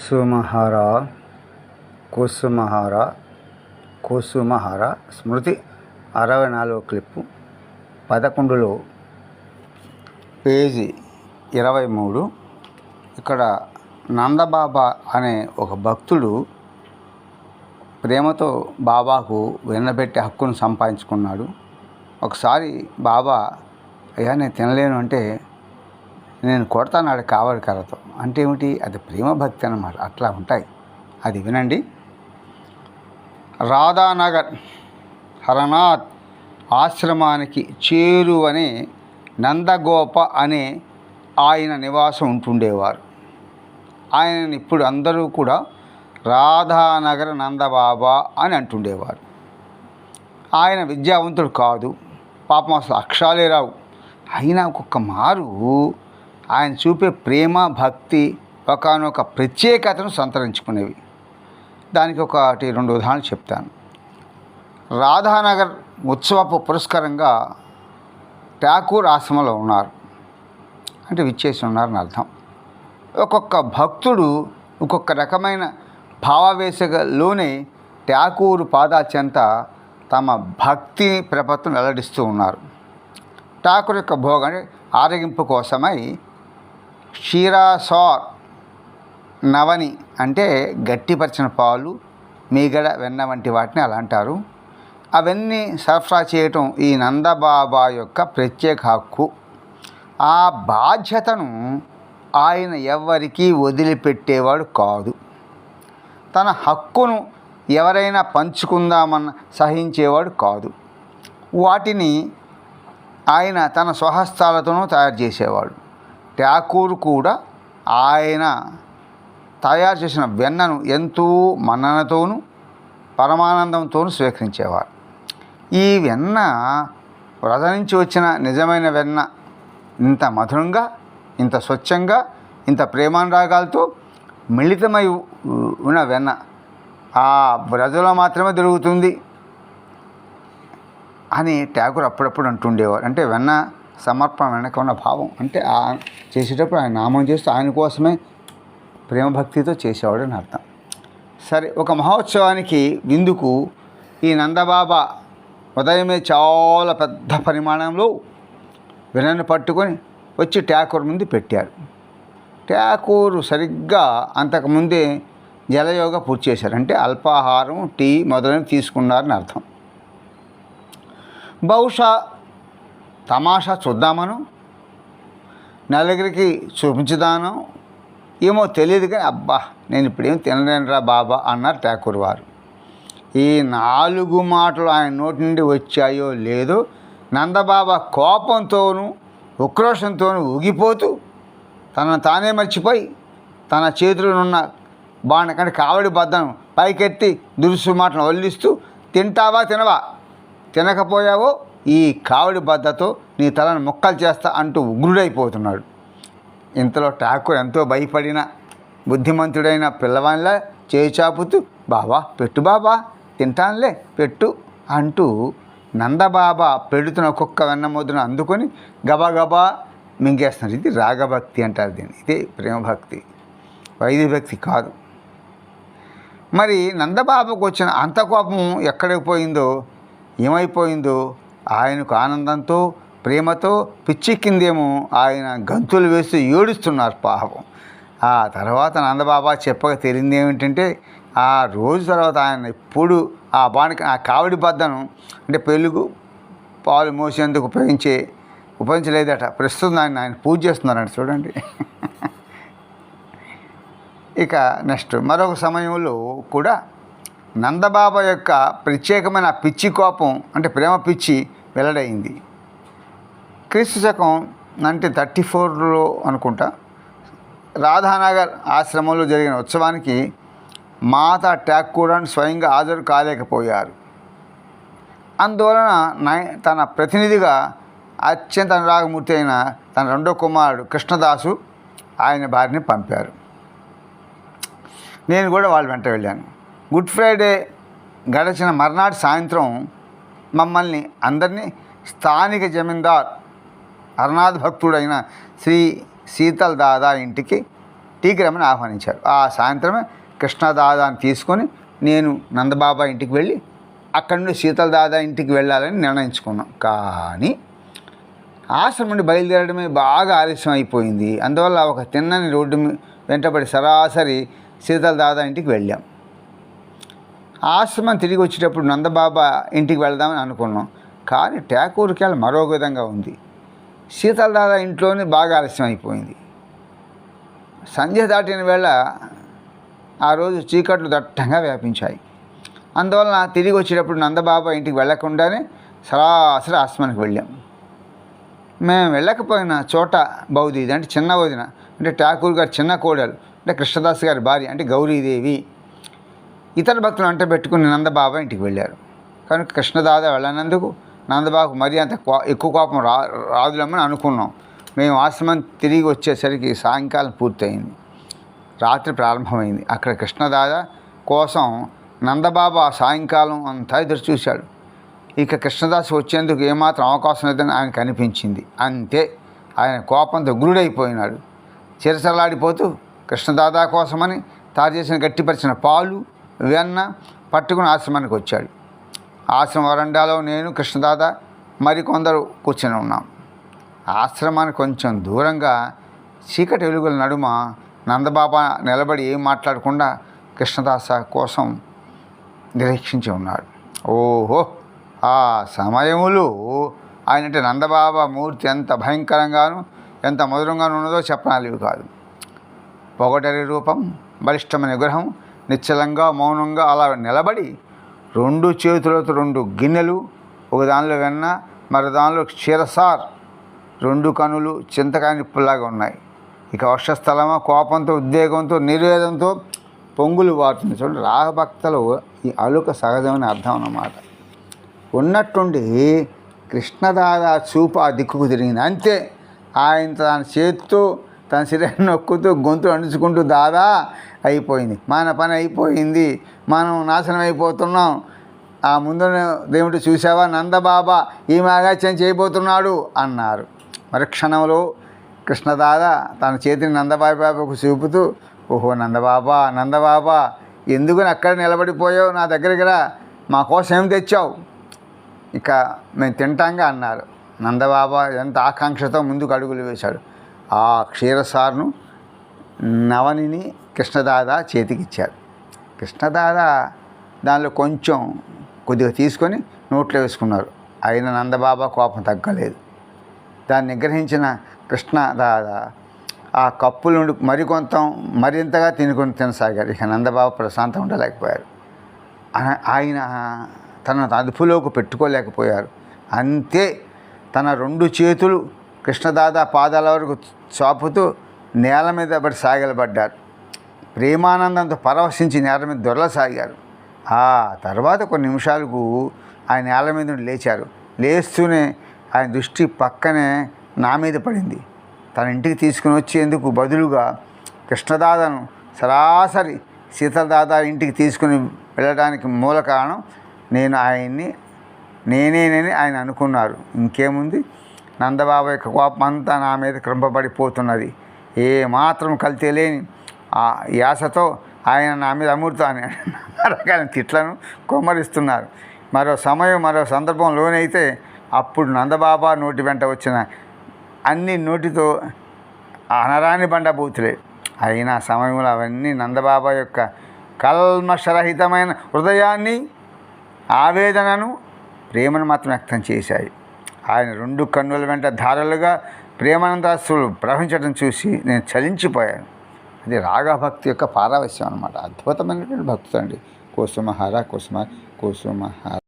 కుసుమహర కుసుమహర కుసుమహర స్మృతి 64 clip 11లో page 23. ఇక్కడ నందబాబా అనే ఒక భక్తుడు ప్రేమతో బాబాకు వెన్నబెట్టే హక్కును సంపాదించుకున్నాడు. ఒకసారి బాబా, అయ్యా నేను తినలేను అంటే, నేను కొడతాను కావడి కర్రతో అంటే ఏమిటి? అది ప్రేమ భక్తి అన్నమాట. అట్లా ఉంటాయి. అది వినండి. రాధానగర్ హరనాథ్ ఆశ్రమానికి చేరువనే నందగోప అనే ఆయన నివాసం ఉంటుండేవారు. ఆయనని ఇప్పుడు అందరూ కూడా రాధానగర్ నందబాబా అని అంటుండేవారు. ఆయన విద్యావంతుడు కాదు, పాపం అసలు అక్షరాలే రావు. అయినా ఒక్కొక్క మారు ఆయన చూపే ప్రేమ భక్తి ఒకానొక ప్రత్యేకతను సంతరించుకునేవి. దానికి 1-2 ఉదాహరణలు చెప్తాను. రాధానగర్ ఉత్సవపు పురస్కారంగా ఠాకూర్ ఆశ్రమంలో ఉన్నారు అంటే విచ్చేసి ఉన్నారని అర్థం. ఒక్కొక్క భక్తుడు ఒక్కొక్క రకమైన భావావేశలోనే ఠాకూర్ పాదాచెంత తమ భక్తి ప్రపత్తును వెల్లడిస్తూ ఉన్నారు. ఠాకూర్ యొక్క భోగం ఆరగింపు కోసమై క్షీరాసార్ నవని అంటే గట్టిపరిచిన పాలు, మీగడ, వెన్న వంటి వాటిని అలా అంటారు. అవన్నీ సరఫరా చేయటం ఈ నందబాబా యొక్క ప్రత్యేక హక్కు. ఆ బాధ్యతను ఆయన ఎవరికీ వదిలిపెట్టేవాడు కాదు. తన హక్కును ఎవరైనా పంచుకుందామన్న సహించేవాడు కాదు. వాటిని ఆయన తన స్వహస్తాలతోనూ తయారు చేసేవాడు. ఠాకూర్ కూడా ఆయన తయారు చేసిన వెన్నను ఎంతో మన్ననతోనూ పరమానందంతోనూ స్వీకరించేవారు. ఈ వెన్న వ్రత నుంచి వచ్చిన నిజమైన వెన్న ఇంత మధురంగా, ఇంత స్వచ్ఛంగా, ఇంత ప్రేమానురాగాలతో మిళితమై ఉన్న వెన్న ఆ వ్రజలో మాత్రమే దొరుకుతుంది అని ఠాకూర్ అప్పుడప్పుడు అంటుండేవారు. అంటే వెన్న సమర్పణ వెనక ఉన్న భావం, అంటే చేసేటప్పుడు ఆయన నామం చేస్తూ ఆయన కోసమే ప్రేమ భక్తితో చేసేవాడు అని అర్థం. సరే, ఒక మహోత్సవానికి విందుకు ఈ నందబాబా ఉదయమే చాలా పెద్ద పరిమాణంలో వెన్నను పట్టుకొని వచ్చి ఠాకూర్ ముందు పెట్టారు. ఠాకూర్ సరిగ్గా అంతకుముందే జలయోగ పూర్తి చేశారు. అంటే అల్పాహారం, టీ మొదలైనవి తీసుకున్నారని అర్థం. బహుశా తమాషా చూద్దామను, నలుగురికి చూపించుదాను ఏమో తెలియదు, కానీ అబ్బా నేను ఇప్పుడేం తినలేనురా బాబా అన్నారు ఠాకూర్ వారు. ఈ 4 మాటలు ఆయన నోటి నుండి వచ్చాయో లేదో నందబాబా కోపంతోనూ ఉక్రోషంతోనూ ఊగిపోతూ తనను తానే మర్చిపోయి తన చేతిలోనున్న బాణకంటే కావడి బద్దను పైకెత్తి దురుసు మాటను వల్లిస్తూ, తింటావా తినవా, తినకపోయావో ఈ కావడి బద్దతో నీ తలను ముక్కలు చేస్తా అంటూ ఉగ్రుడైపోతున్నాడు. ఇంతలో ఠాకూర్ ఎంతో భయపడిన బుద్ధిమంతుడైన పిల్లవానిలా చేయి చాపుతూ, బాబా పెట్టు బాబా, తింటానులే పెట్టు అంటూ నందబాబా పెడుతున్న ఒక్కొక్క వెన్నముద్దను అందుకొని గబగబా మింగేస్తున్నారు. ఇది రాగభక్తి అంటారు దీన్ని. ఇదే ప్రేమభక్తి, వైద్య భక్తి కాదు. మరి నందబాబాకు వచ్చిన అంత కోపం ఎక్కడికి పోయిందో, ఏమైపోయిందో, ఆయనకు ఆనందంతో ప్రేమతో పిచ్చెక్కిందేమో, ఆయన గంతులు వేస్తూ ఏడుస్తున్నారు పాపం. ఆ తర్వాత నందబాబా చెప్పక తెలియంది ఏమిటంటే, ఆ రోజు తర్వాత ఆయన ఎప్పుడు ఆ కావడి బద్దను అంటే పెలుగు పాలు మోసేందుకు ఉపయోగించలేదట. ప్రస్తుతం ఆయన పూజ చేస్తున్నారంట చూడండి. ఇక నెక్స్ట్ మరొక సమయంలో కూడా నందబాబా యొక్క ప్రత్యేకమైన పిచ్చి కోపం అంటే ప్రేమ పిచ్చి వెల్లడైంది. క్రీస్తు శకం 1934లో అనుకుంటా రాధానగర్ ఆశ్రమంలో జరిగిన ఉత్సవానికి మాతా ఠాకూర్ స్వయంగా హాజరు కాలేకపోయారు. అందువలన తన ప్రతినిధిగా అత్యంత అనురాగమూర్తి అయిన తన రెండో కుమారుడు కృష్ణదాసు ఆయన భార్యని పంపారు. నేను కూడా వాళ్ళ వెంట వెళ్ళాను. గుడ్ ఫ్రైడే గడిచిన మర్నాటి సాయంత్రం మమ్మల్ని అందరినీ స్థానిక జమీందార్ హరనాథ్ భక్తుడైన శ్రీ శీతల్ దాదా ఇంటికి టీకి రమ్మని ఆహ్వానించారు. ఆ సాయంత్రమే కృష్ణదాదాని తీసుకొని నేను నందబాబా ఇంటికి వెళ్ళి అక్కడి నుండి శీతల దాదా ఇంటికి వెళ్ళాలని నిర్ణయించుకున్నాం. కానీ ఆశ్రమం నుండి బయలుదేరడమే బాగా ఆలస్యం అయిపోయింది. అందువల్ల ఒక తిన్నని రోడ్డు వెంటబడి సరాసరి శీతల దాదా ఇంటికి వెళ్ళాం. ఆశ్రమం తిరిగి వచ్చేటప్పుడు నందబాబా ఇంటికి వెళ్దామని అనుకున్నాం. కానీ ఠాకూర్కి మరో విధంగా ఉంది. శీతల దాదా ఇంట్లోనే బాగా ఆలస్యం అయిపోయింది. సంధ్య దాటిన వేళ ఆ రోజు చీకట్లు దట్టంగా వ్యాపించాయి. అందువలన తిరిగి వచ్చేటప్పుడు నందబాబా ఇంటికి వెళ్లకుండానే సరాసరి ఆశ్రమానికి వెళ్ళాం. మేము వెళ్ళకపోయిన చోట బౌదీది అంటే చిన్న వదిన అంటే ఠాకూర్ గారి చిన్న కోడలు అంటే కృష్ణదాస్ గారి భార్య అంటే గౌరీదేవి ఇతర భక్తులు అంట పెట్టుకుని నందబాబా ఇంటికి వెళ్ళారు. కనుక కృష్ణదాదా వెళ్ళనందుకు నందబాబుకు మరీ అంత ఎక్కువ కోపం రాదులేమని అనుకున్నాం. మేము ఆశ్రమం తిరిగి వచ్చేసరికి సాయంకాలం పూర్తయింది. రాత్రి ప్రారంభమైంది. అక్కడ కృష్ణదాదా కోసం నందబాబా సాయంకాలం అంతా ఎదురు చూశాడు. ఇక కృష్ణదాస్ వచ్చేందుకు ఏమాత్రం అవకాశం లేదని ఆయనకు అనిపించింది. అంతే, ఆయన కోపంతో గురుడైపోయినాడు. చిరసలాడిపోతూ కృష్ణదాదా కోసమని తయారు చేసిన గట్టిపరిచిన పాలు వెన్న పట్టుకుని ఆశ్రమానికి వచ్చాడు. ఆశ్రమ వరండాలో నేను కృష్ణదాదా మరికొందరు కూర్చొని ఉన్నాం. ఆశ్రమానికి కొంచెం దూరంగా చీకటి వెలుగుల నడుమ నందబాబా నిలబడి ఏం మాట్లాడకుండా కృష్ణదాస కోసం నిరీక్షించి ఉన్నాడు. ఓహో, ఆ సమయములు ఆయన అంటే నందబాబా మూర్తి ఎంత భయంకరంగానూ ఎంత మధురంగానూ ఉన్నదో చెప్పనాలివి కాదు. పొగటరి రూపం, బలిష్టమైన విగ్రహం, నిశ్చలంగా మౌనంగా అలా నిలబడి 2 చేతులతో 2 గిన్నెలు, ఒక దానిలో వెన్న మరో దానిలో క్షీరసార్, 2 కనులు చింతకాయ నిప్పులాగా ఉన్నాయి. ఇక వక్షస్థలమో కోపంతో ఉద్వేగంతో నిర్వేదంతో పొంగులు వారుతుంది. చూడండి, రాగభక్తలు ఈ అలుక సహజమైన అర్థం అన్నమాట. ఉన్నట్టుండి కృష్ణదాదా చూపు ఆ దిక్కుకు తిరిగింది. అంతే, ఆయన తన చేత్తో తన శరీరాన్ని నొక్కుతూ గొంతు అణుచుకుంటూ దాదా అయిపోయింది, మన పని అయిపోయింది, మనం నాశనం అయిపోతున్నాం. ఆ ముందు దేవుడు చూసావా, నందబాబా ఈ మాగాచ్యం చేయబోతున్నాడు అన్నారు. మరుక్షణంలో కృష్ణదాదా తన చేతిని నందబాబాకు చూపుతూ, ఓహో నందబాబా, నందబాబా ఎందుకని అక్కడ నిలబడిపోయావు, నా దగ్గరికి రా, మా కోసం ఏం తెచ్చావు, ఇక మేము తింటాంగా అన్నారు. నందబాబా ఎంత ఆకాంక్షతో ముందుకు అడుగులు వేశాడు. ఆ క్షీరసార్ను నవనిని కృష్ణదాదా చేతికిచ్చాడు. కృష్ణదాదా దానిలో కొద్దిగా తీసుకొని నోట్లో వేసుకున్నారు. అయినా నందబాబా కోపం తగ్గలేదు. దాన్ని నిగ్రహించిన కృష్ణదాదా ఆ కప్పుల నుండి మరింతగా తినసాగారు. ఇక నందబాబా ప్రశాంతం ఉండలేకపోయారు. ఆయన తన అదుపులోకి పెట్టుకోలేకపోయారు. అంతే, తన 2 చేతులు కృష్ణదాదా పాదాల వరకు చాపుతూ నేల మీద పడి సాగిలబడ్డారు. ప్రేమానందంతో పరవశించి నేల మీద దొరలసాగారు. ఆ తర్వాత కొన్ని నిమిషాలకు ఆయన నేల మీద నుండి లేచారు. లేస్తూనే ఆయన దృష్టి పక్కనే నా మీద పడింది. తన ఇంటికి తీసుకుని వచ్చేందుకు బదులుగా కృష్ణదాదాను సరాసరి శీతల దాదా ఇంటికి తీసుకుని వెళ్ళడానికి మూల కారణం నేనేనని ఆయన అనుకున్నారు. ఇంకేముంది, నందబాబా యొక్క కోపం అంతా నా మీద కృంపబడిపోతున్నది. ఏ మాత్రం కల్తీ లేని ఆ యాసతో ఆయన నా మీద అమృతాన్ని రకాల తిట్లను కొమ్మరిస్తున్నారు. మరో సందర్భం లోనైతే అప్పుడు నందబాబా నోటి వెంట వచ్చిన అన్ని నోటితో అనరాని బండబూతులే. అయినా సమయంలో అవన్నీ నందబాబా యొక్క కల్మషరహితమైన హృదయాన్ని, ఆవేదనను, ప్రేమను మాత్రం వ్యక్తం చేశాయి. ఆయన 2 కన్నుల వెంట ధారలుగా ప్రేమానందాశ్రులు ప్రవహించడం చూసి నేను చలించిపోయాను. అది రాగభక్తి యొక్క పారవశ్యం అన్నమాట. అద్భుతమైనటువంటి భక్తుడు అండి. కుసుమహార కుసుమహార.